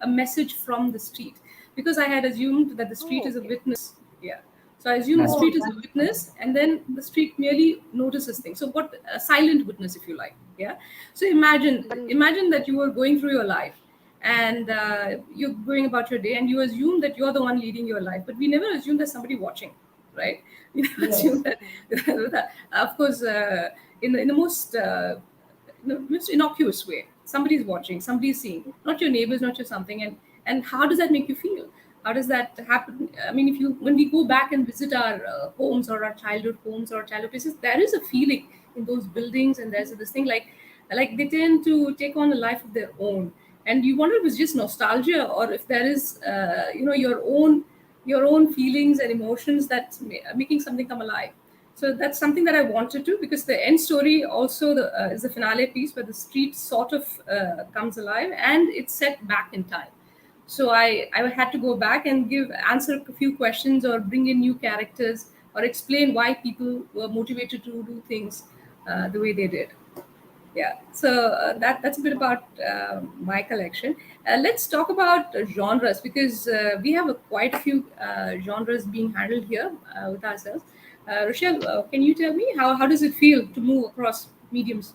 a message from the street, because I had assumed that the street Oh, is a okay. witness. Yeah. So I assume the Nice. Oh, street is a that's witness, and then the street merely notices things. So what a silent witness, if you like. Yeah. So imagine But imagine that you are going through your life, and you're going about your day, and you assume that you're the one leading your life, but we never assume there's somebody watching, right? We never assume yes. that. Of course, in the most innocuous way, somebody's watching, somebody's seeing, not your neighbors, not your something. And how does that make you feel? How does that happen? I mean, if you when we go back and visit our homes, or our childhood homes, or childhood places, there is a feeling in those buildings, and there's this thing like they tend to take on a life of their own. And you wonder if it's just nostalgia, or if there is your own feelings and emotions that's making something come alive. So that's something that I wanted to, because the end story also is the finale piece, where the street sort of comes alive, and it's set back in time. So I had to go back and answer a few questions, or bring in new characters, or explain why people were motivated to do things the way they did. Yeah. So that's a bit about my collection. Let's talk about genres, because we have quite a few genres being handled here with ourselves. Rochelle, can you tell me how does it feel to move across mediums?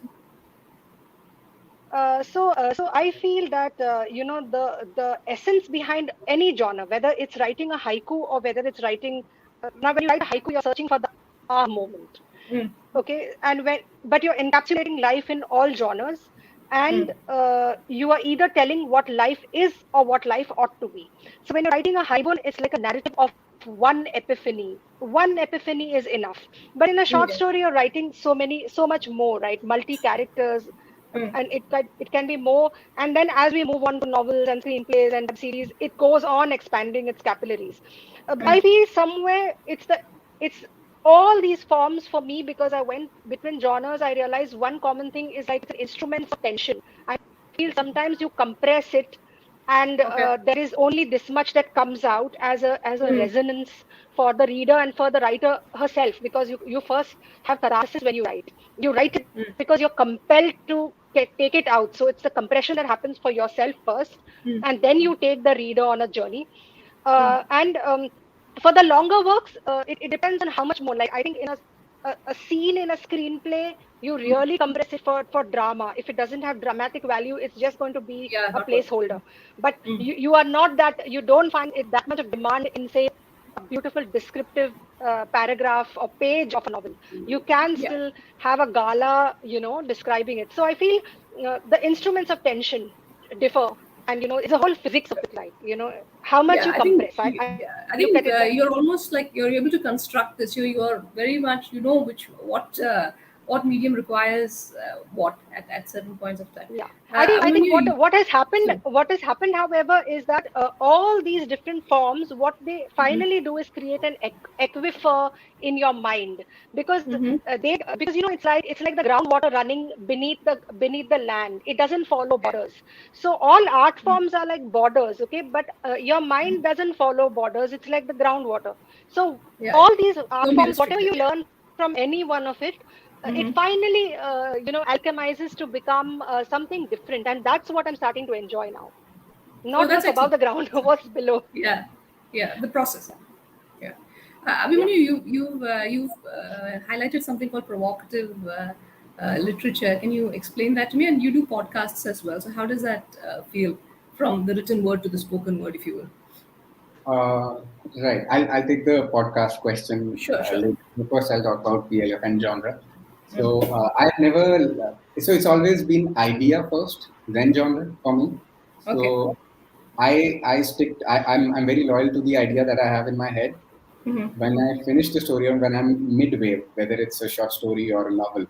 So I feel that the essence behind any genre, whether it's writing a haiku or whether it's writing, now when you write a haiku, you're searching for the ah moment. Mm, Okay, and when but you're encapsulating life in all genres, and mm, you are either telling what life is or what life ought to be. So when you're writing a haiku, it's like a narrative of one epiphany. One epiphany is enough. But in a short yeah. story, you're writing so much more, right? Multi characters, Mm, and it can be more. And then as we move on to novels and screenplays and web series, it goes on expanding its capillaries. mm, I feel somewhere it's all these forms for me, because I went between genres. I realized one common thing is like instruments of tension. I feel sometimes you compress it, and okay. there is only this much that comes out as a Mm, resonance for the reader and for the writer herself, because you first have catharsis when you write it mm, because you're compelled to take it out. So it's the compression that happens for yourself first, mm, and then you take the reader on a journey. mm, And For the longer works, it depends on how much more. Like I think in a scene in a screenplay, you really compress it for drama. If it doesn't have dramatic value, it's just going to be yeah, a not work. placeholder. But Mm, you are not that, you don't find it that much of demand in, say, a beautiful descriptive paragraph or page of a novel. You can yeah. still have a gala, describing it. So I feel the instruments of tension differ, and it's a whole physics of it, like how much Yeah, you I think compress. I yeah, I look think at it that way. you're almost like you're able to construct this. You are very much what medium requires what at certain points of time. Yeah, I think Abhimanyu, what has happened, sorry. however, is that all these different forms, what they Mm-hmm. finally do is create an aquifer in your mind, because Mm-hmm. because it's like the groundwater running beneath the land. It doesn't follow borders. So all art forms are like borders, okay, but your mind doesn't follow borders. It's like the groundwater. So Yeah, all these art don't be forms, whatever restricted. you Yeah. learn from any one of it, it Mm-hmm. finally alchemizes to become something different, and that's what I'm starting to enjoy now. Oh, Not that's what's above excellent. the ground, Excellent. what's below. Yeah, yeah, the process. Yeah, Yeah. Abhimanyu, you've highlighted something called provocative literature. Can you explain that to me? And you do podcasts as well. So how does that feel from the written word to the spoken word, if you will? Uh, right. I'll take the podcast question Sure, sure. later. First, I'll talk about PLF and genre. Mm. So I've never. So it's always been idea first, then genre for me. Okay. So I stick. I'm very loyal to the idea that I have in my head. Mm-hmm. When I finish the story, or when I'm midway, whether it's a short story or a novel,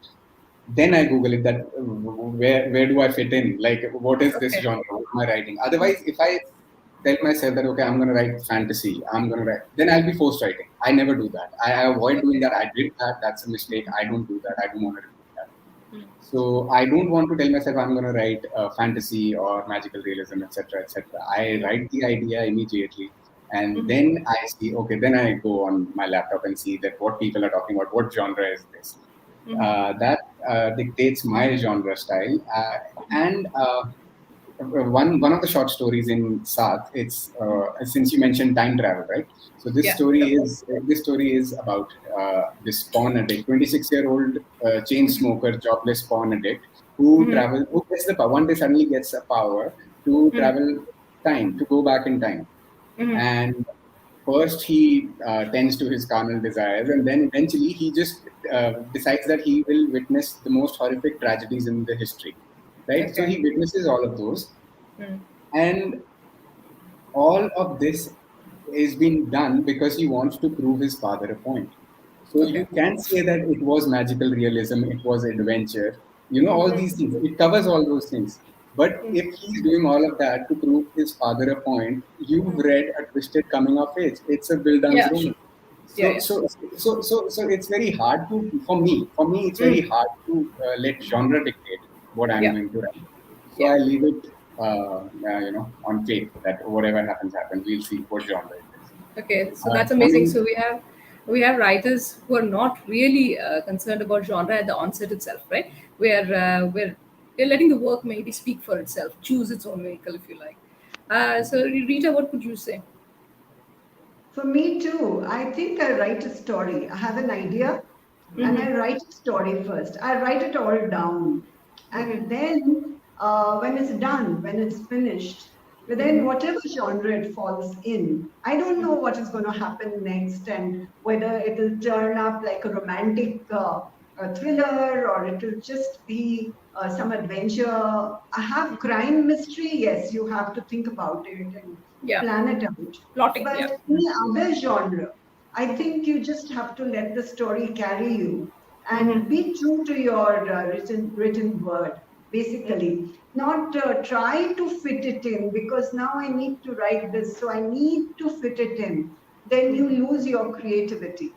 then I Google it, that where do I fit in? Like, what is this Okay. genre? What am I writing? Otherwise, if I tell myself that okay, I'm going to write fantasy. I'm going to write. Then I'll be forced writing. I never do that. I avoid doing that. I did that. That's a mistake. I don't do that. I don't want to repeat that. So I don't want to tell myself I'm going to write fantasy or magical realism, etc., etc. I write the idea immediately, and then I see. Okay, then I go on my laptop and see that what people are talking about. What genre is this? That dictates my genre style, and one of the short stories in Saath. It's since you mentioned time travel, right? So Yeah. this story is about this porn addict, 26-year-old chain smoker, jobless porn addict who who gets the power. One day suddenly gets a power to travel time, to go back in time, and first he tends to his carnal desires, and then eventually he just decides that he will witness the most horrific tragedies in the history, right? So Okay. he witnesses all of those, Mm. and all of this is being done because he wants to prove his father a point. So Okay. you can say that it was magical realism, it was adventure, all these things. It covers all those things. But if he's doing all of that to prove his father a point, you've read a twisted coming of age. It's a Bill Dunn's Yeah. romance. Yeah. So, Yeah. so it's very hard to, for me, it's very hard to let genre dictate what I'm Yeah. going to write. So Yeah. I leave it, on faith that whatever happens, happens. We'll see what genre it is. Okay, so that's amazing. So we have writers who are not really concerned about genre at the onset itself, right? We're letting the work maybe speak for itself, choose its own vehicle, if you like. So Rita, what would you say? For me too, I think I write a story. I have an idea and I write a story first. I write it all down. Okay. And then when it's done, when it's finished, but then whatever genre it falls in, I don't know what is going to happen next and whether it'll turn up like a romantic a thriller or it'll just be some adventure. I have crime mystery. Yes, you have to think about it and Yeah, plan it out. plotting. Yeah. But any other genre, I think you just have to let the story carry you and be true to your written word, basically. Not try to fit it in because now I need to write this, so I need to fit it in. Then you lose your creativity.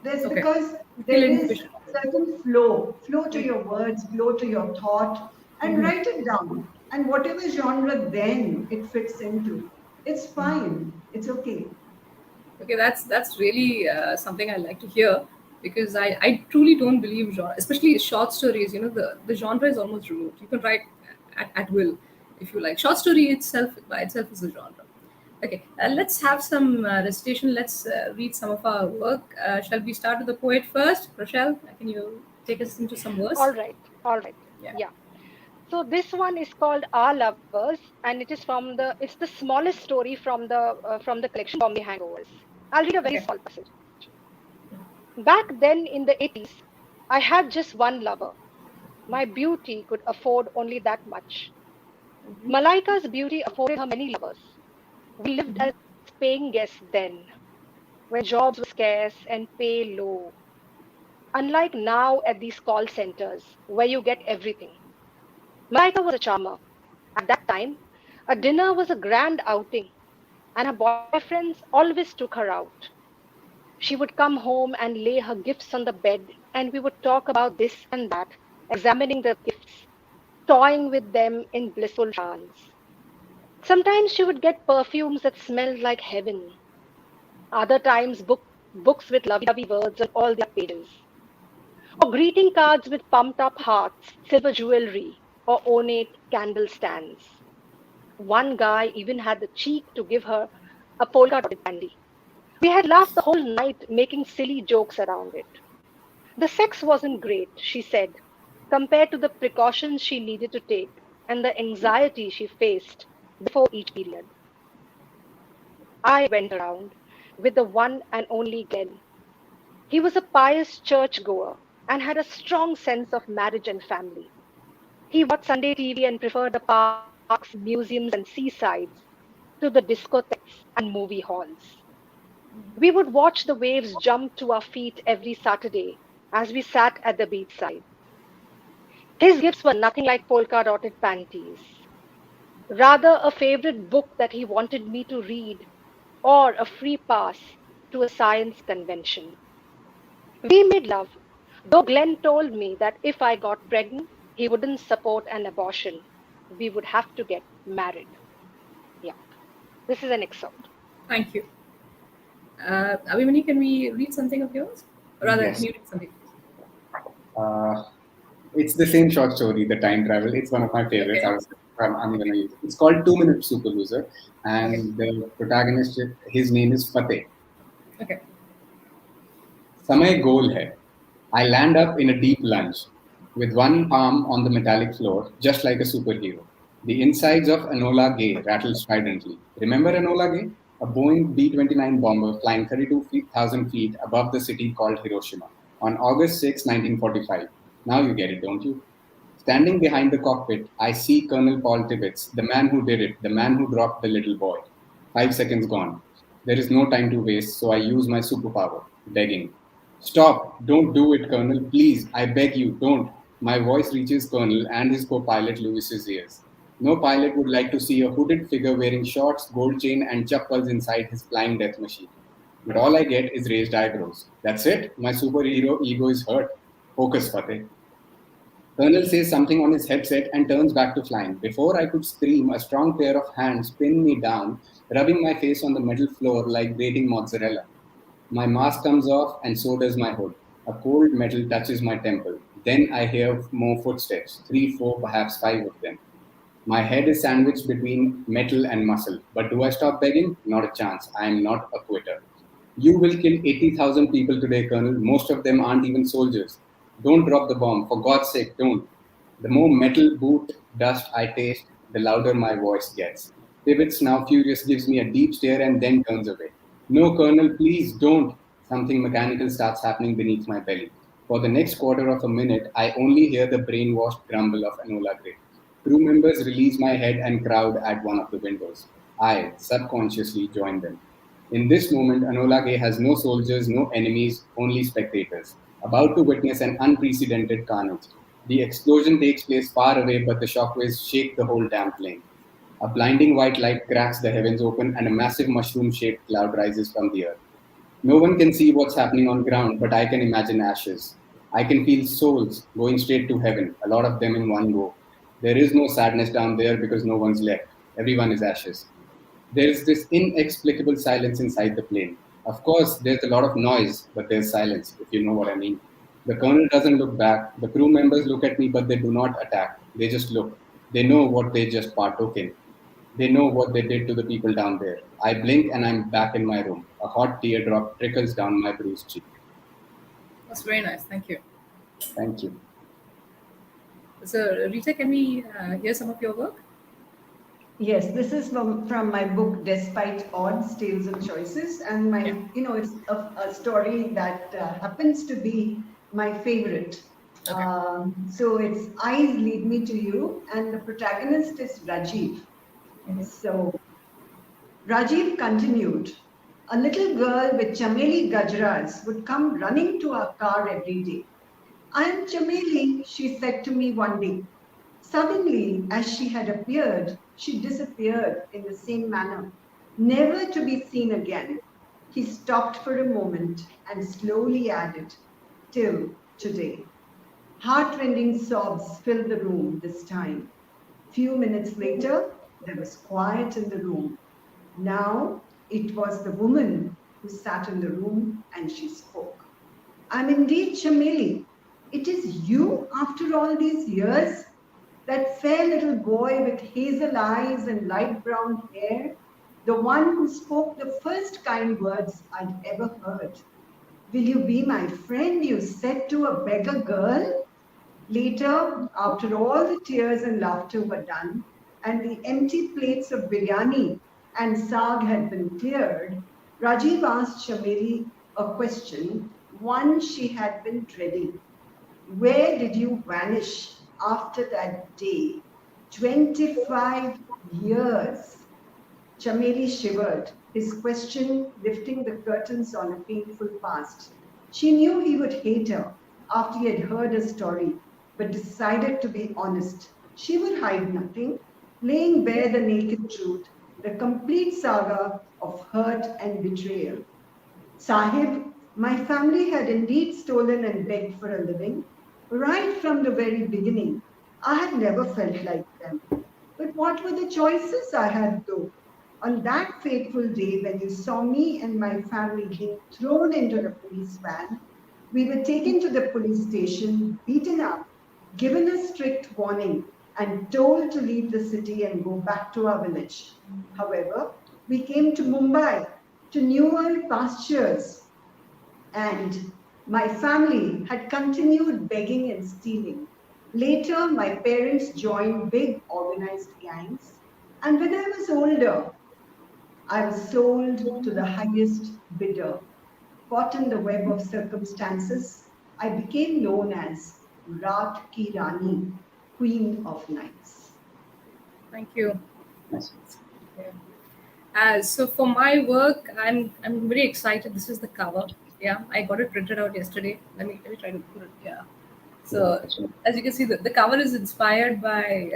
This Okay. because Kill there is inhibition. a certain flow to your words, flow to your thought, and write it down. And whatever genre then it fits into, it's fine. It's okay. Okay, that's really something I like to hear because I truly don't believe genre, especially short stories. The genre is almost removed. You can write at will if you like. Short story itself by itself is a genre. Okay, let's have some recitation. Let's read some of our work. Shall we start with the poet first? Rochelle, can you take us into some verse? All right, all right. Yeah. Yeah. So this one is called Our Lovers, and it is it's the smallest story from the collection Bombay Hangovers. I'll read a very Okay. small passage. Back then in the 80s, I had just one lover. My beauty could afford only that much. Malaika's beauty afforded her many lovers. We lived as paying guests then, when jobs were scarce and pay low. Unlike now at these call centers, where you get everything. Malaika was a charmer. At that time, a dinner was a grand outing, and her boyfriends always took her out. She would come home and lay her gifts on the bed, and we would talk about this and that, examining the gifts, toying with them in blissful trance. Sometimes she would get perfumes that smelled like heaven. Other times, books with lovey dovey words on all their pages, or greeting cards with pumped up hearts, silver jewelry, or ornate candle stands. One guy even had the cheek to give her a polka dotted candy. We had laughed the whole night making silly jokes around it. The sex wasn't great, she said, compared to the precautions she needed to take and the anxiety she faced before each period. I went around with the one and only Glenn. He was a pious churchgoer and had a strong sense of marriage and family. He watched Sunday TV and preferred the parks, museums, and seasides to the discotheques and movie halls. We would watch the waves jump to our feet every Saturday as we sat at the beachside. His gifts were nothing like polka dotted panties. rather a favorite book that he wanted me to read, or a free pass to a science convention. We made love, though Glenn told me that if I got pregnant, he wouldn't support an abortion. We would have to get married. Yeah, this is an excerpt. Thank you. Abhimanyu, can we read something of yours? Or rather, can Yes. you read something? Uh, it's the same short story, The Time Travel. It's one of my favorites. Okay. I'm going to use it. It's called 2 Minute Super Loser. Okay. And the protagonist, his name is Fateh. Okay. समय गोल है. I land up in a deep lunge, with one palm on the metallic floor, just like a superhero. The insides of Enola Gay rattle stridently. Remember Enola Gay? A Boeing B-29 bomber flying 32,000 feet above the city called Hiroshima on August 6, 1945. Now you get it, don't you? Standing behind the cockpit, I see Colonel Paul Tibbets, the man who did it, the man who dropped the little boy. 5 seconds gone. There is no time to waste, so I use my superpower, begging. Stop! Don't do it, Colonel. Please, I beg you, don't. My voice reaches Colonel and his co pilot Lewis's ears. No pilot would like to see a hooded figure wearing shorts, gold chain, and chappals inside his flying death machine. But all I get is raised eyebrows. That's it. My superhero ego is hurt. Focus, Fateh. Colonel says something on his headset and turns back to flying. Before I could scream, a strong pair of hands pin me down, rubbing my face on the metal floor like grating mozzarella. My mask comes off, and so does my hood. A cold metal touches my temple. Then I hear more footsteps, 3, 4, perhaps 5 of them. My head is sandwiched between metal and muscle. But do I stop begging? Not a chance. I am not a quitter. You will kill 80,000 people today, Colonel. Most of them aren't even soldiers. Don't drop the bomb. For God's sake, don't. The more metal boot dust I taste, the louder my voice gets. Pivots, now furious, gives me a deep stare and then turns away. No, Colonel, please don't. Something mechanical starts happening beneath my belly. For the next quarter of a minute, I only hear the brainwashed grumble of Enola Gray. Crew members release my head and crowd at one of the windows. I subconsciously join them. In this moment, Enola Gay has no soldiers, no enemies, only spectators, about to witness an unprecedented carnage. The explosion takes place far away, but the shockwaves shake the whole damn plane. A blinding white light cracks the heavens open, and a massive mushroom shaped cloud rises from the earth. No one can see what's happening on ground, but I can imagine ashes. I can feel souls going straight to heaven, a lot of them in one go. There is no sadness down there because no one's left. Everyone is ashes. There is this inexplicable silence inside the plane. Of course, there's a lot of noise, but there's silence, if you know what I mean. The colonel doesn't look back. The crew members look at me, but they do not attack. They just look. They know what they just partook in. They know what they did to the people down there. I blink and I'm back in my room. A hot teardrop trickles down my bruised cheek. That's very nice. Thank you. Thank you. So, Rita, can we hear some of your work? Yes, this is from my book, Despite Odds, Tales and Choices. And it's a story that happens to be my favorite. Okay. So it's Eyes Lead Me to You, and the protagonist is Rajiv. So Rajiv continued. A little girl with chameli gajras would come running to our car every day. I am Chameli, she said to me one day. Suddenly, as she had appeared, she disappeared in the same manner, never to be seen again. He stopped for a moment and slowly added, till today. Heartrending sobs filled the room this time. Few minutes later, there was quiet in the room. Now it was the woman who sat in the room and she spoke. I'm indeed Chameli. It is you after all these years? That fair little boy with hazel eyes and light brown hair? The one who spoke the first kind words I'd ever heard. Will you be my friend, you said to a beggar girl? Later, after all the tears and laughter were done, and the empty plates of biryani and saag had been cleared, Rajiv asked Chameli a question, one she had been dreading. Where did you vanish after that day? 25 years. Chameli shivered, his question lifting the curtains on a painful past. She knew he would hate her after he had heard her story, but decided to be honest. She would hide nothing. laying bare the naked truth, the complete saga of hurt and betrayal. Sahib, my family had indeed stolen and begged for a living. Right from the very beginning, I had never felt like them. But what were the choices I had, though? On that fateful day when you saw me and my family being thrown into the police van, we were taken to the police station, beaten up, given a strict warning, and told to leave the city and go back to our village. However, we came to Mumbai, to newer pastures, and my family had continued begging and stealing. Later, my parents joined big organized gangs, and when I was older, I was sold to the highest bidder. Caught in the web of circumstances, I became known as Raat Ki Rani, Queen of Nights. Thank you. Nice. Yeah. So for my work, I'm very excited. This is the cover. Yeah, I got it printed out yesterday. Let me try to put it. Yeah. So as you can see, the cover is inspired by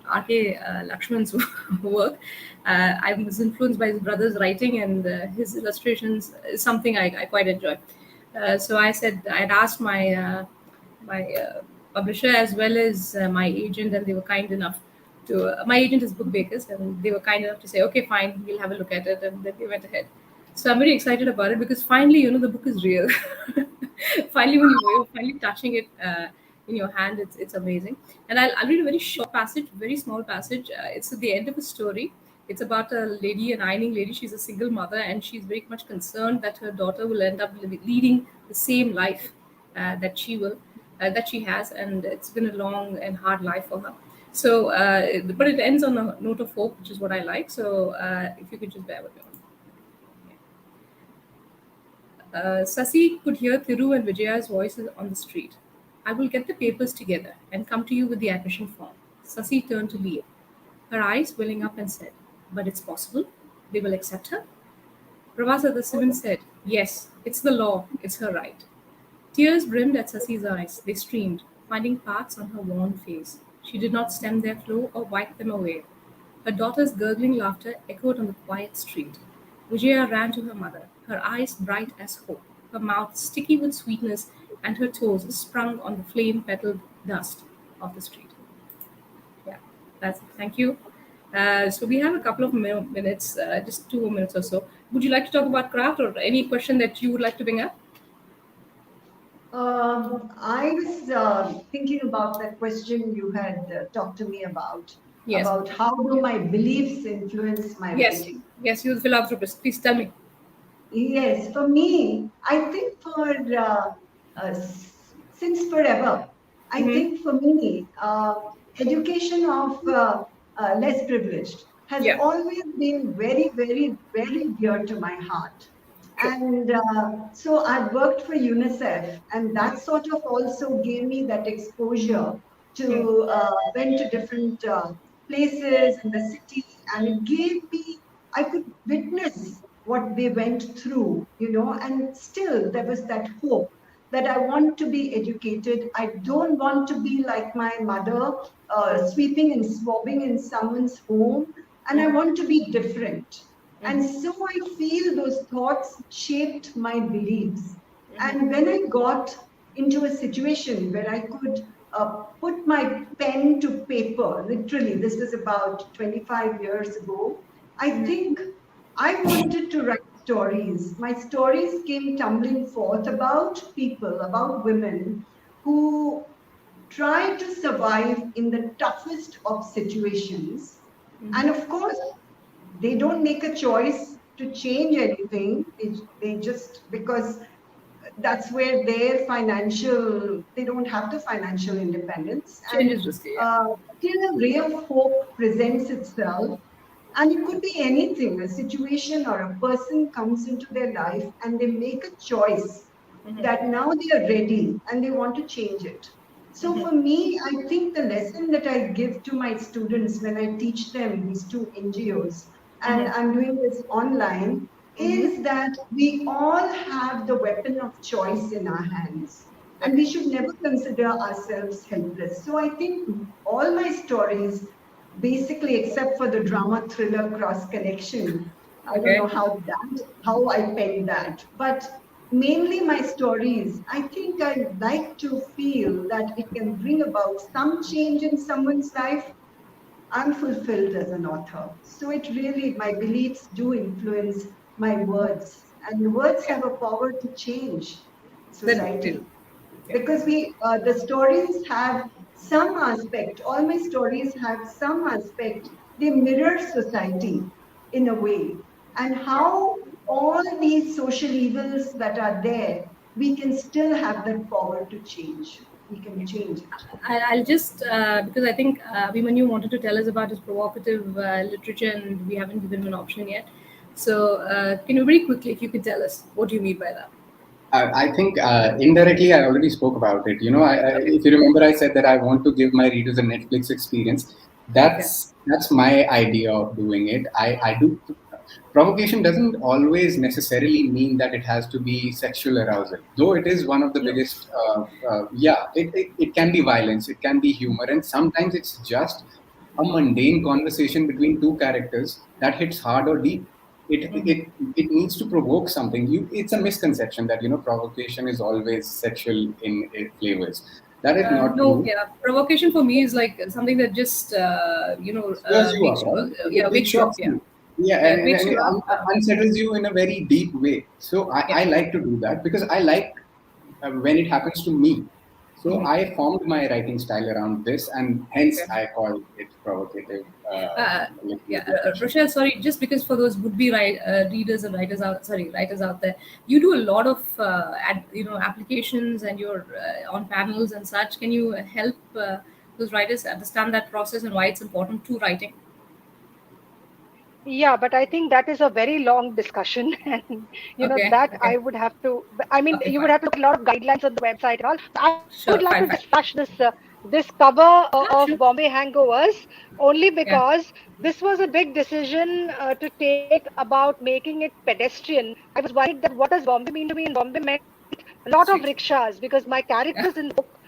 R.K. Lakshman's work. I was influenced by his brother's writing, and his illustrations is something I quite enjoy. So I said I'd asked my publisher as well as my agent, and they were kind enough to. My agent is Book Bakers, and they were kind enough to say, "Okay, fine, we'll have a look at it," and then they went ahead. So I'm very excited about it because finally, the book is real. Finally, when you're finally touching it in your hand, it's amazing. And I'll read a very short passage, very small passage. It's at the end of a story. It's about a lady, an ironing lady. She's a single mother, and she's very much concerned that her daughter will end up leading the same life that she has, and it's been a long and hard life for her. So, but it ends on a note of hope, which is what I like. So, if you could just bear with me. Sasi could hear Thiru and Vijaya's voices on the street. I will get the papers together and come to you with the admission form. Sasi turned to Leah, her eyes welling up, and said, "But it's possible? They will accept her?" Pravasa the Sivan said, "Yes, it's the law, it's her right." Tears brimmed at Sasi's eyes. They streamed, finding paths on her worn face. She did not stem their flow or wipe them away. Her daughter's gurgling laughter echoed on the quiet street. Vijaya ran to her mother, her eyes bright as hope, her mouth sticky with sweetness, and her toes sprung on the flame-petaled dust of the street. Yeah, that's it. Thank you. So we have a couple of minutes, just 2 minutes or so. Would you like to talk about craft or any question that you would like to bring up? I was thinking about that question you had talked to me about. Yes. About how do my beliefs influence my writing. Yes, you're the philanthropist. Please tell me. Yes, for me, I think since forever, I think for me, education of less privileged has always been very, very, very dear to my heart. And so I've worked for UNICEF, and that sort of also gave me that exposure to went to different places in the city, and it gave me, I could witness what they went through, and still there was that hope that I want to be educated. I don't want to be like my mother, sweeping and swabbing in someone's home, and I want to be different. And so I feel those thoughts shaped my beliefs. And when I got into a situation where I could put my pen to paper, literally, this was about 25 years ago, I think I wanted to write stories. My stories came tumbling forth about people, about women who try to survive in the toughest of situations. And of course, they don't make a choice to change anything. They just, because that's where their they don't have the financial independence. Changes risky. Till a ray of hope presents itself, and it could be anything, a situation or a person comes into their life and they make a choice that now they are ready and they want to change it. So for me, I think the lesson that I give to my students when I teach them these two NGOs, and I'm doing this online, is that we all have the weapon of choice in our hands. And we should never consider ourselves helpless. So I think all my stories basically, except for the drama thriller cross connection. I don't know Okay. how I penned that, but mainly my stories. I think I like to feel that it can bring about some change in someone's life. I'm fulfilled as an author. So it really, my beliefs do influence my words, and words have a power to change That did. society Yeah. because the stories have some aspect. All my stories have some aspect. They mirror society in a way, and Yeah. how all these social evils that are there, we can still have that power to change. We can change it. I'll just because I think Abhimanyu wanted to tell us about his provocative literature, and we haven't given him an option yet. So, can you very quickly, if you could tell us what do you mean by that? I think indirectly I already spoke about it. Okay. If you remember, I said that I want to give my readers a Netflix experience. Okay. That's my idea of doing it. I do provocation doesn't always necessarily mean that it has to be sexual arousal, though it is one of the No. biggest. Yeah, it can be violence, it can be humor, and sometimes it's just a mundane conversation between two characters that hits hard or deep. It needs to provoke something. It's a misconception that provocation is always sexual in flavors. That is not No, true. yeah. Provocation for me is like something that just Stirs you up, makes you, right? yeah, It wakes you up. shocks Yeah, you. Yeah, yeah, it and wakes you it up. unsettles you in a very deep way. So Yeah. I like to do that because I like when it happens to me. So Mhm. I formed my writing style around this, and hence Okay. I call it provocative Uh, yeah, literary fiction. Rochelle, sorry, just because for those would-be readers and writers out there, you do a lot of applications, and you're on panels and such. Can you help those writers understand that process and why it's important to writing? Yeah, but I think that is a very long discussion, and Okay, that I okay, would have to. I mean, okay, you would fine. have to look at a lot of guidelines on the website and all. I would like to Sure, just fine, fine. flash this cover Ah, of sure. Bombay Hangovers only Yeah, because this was a big decision to take about making it pedestrian. I was worried that what does Bombay mean to me, and Bombay meant a lot of street. rickshaws because my Yeah, characters in the book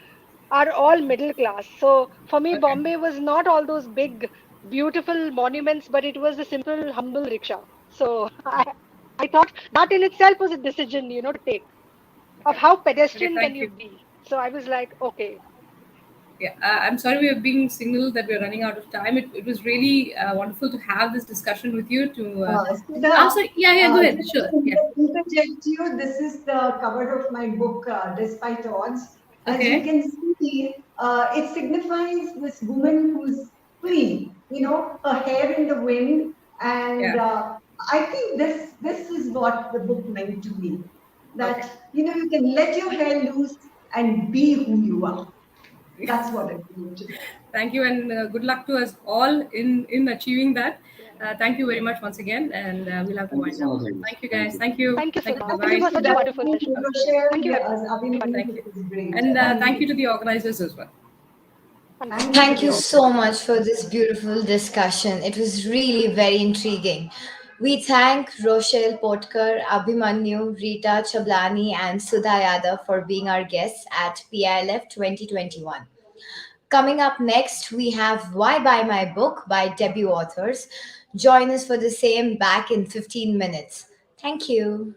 are all middle class. So for me, okay. Bombay was not all those big, beautiful monuments, but it was a simple, humble rickshaw. So I thought that in itself was a decision, to take of Okay. how Okay, pedestrian can thank you you. be. So I was like, okay, Yeah, I'm sorry we are being signaled that we're running out of time. It was really wonderful to have this discussion with you. I'm Sudha, sorry. Yeah, yeah. Go ahead. just Sure. to Yeah. interject you, this is the cover of my book, Despite Odds. As you Okay. can see, it signifies this woman who's free, her hair in the wind. And Yeah. I think this is what the book meant to me. Okay. That, you can let your hair loose and be who you are. That's what it meant to me. Thank you, and good luck to us all in achieving that. yeah. Thank you very much once again, and we'll have to Thank you wind so up. much, Agnes. Thank you, Thank guys. you. Thank you. Thank you, Thank you. Sudha. Bye This bye. was Thank you, such a Dad. wonderful Thank you, session. Okay. Thank Rochelle. you, Yes, everybody. Abhimanyu, Thank you, this was great. and Thank thank you you. to the organizers as well. Thank you. Thank you for Thank the you so opportunity. much for this beautiful discussion. It was really very intriguing. We thank Rochelle Portker, Abhimanyu, Rita Chablani, and Sudha Yadav for being our guests at PILF 2021. Coming up next, we have Why Buy My Book by debut authors. Join us for the same back in 15 minutes. Thank you.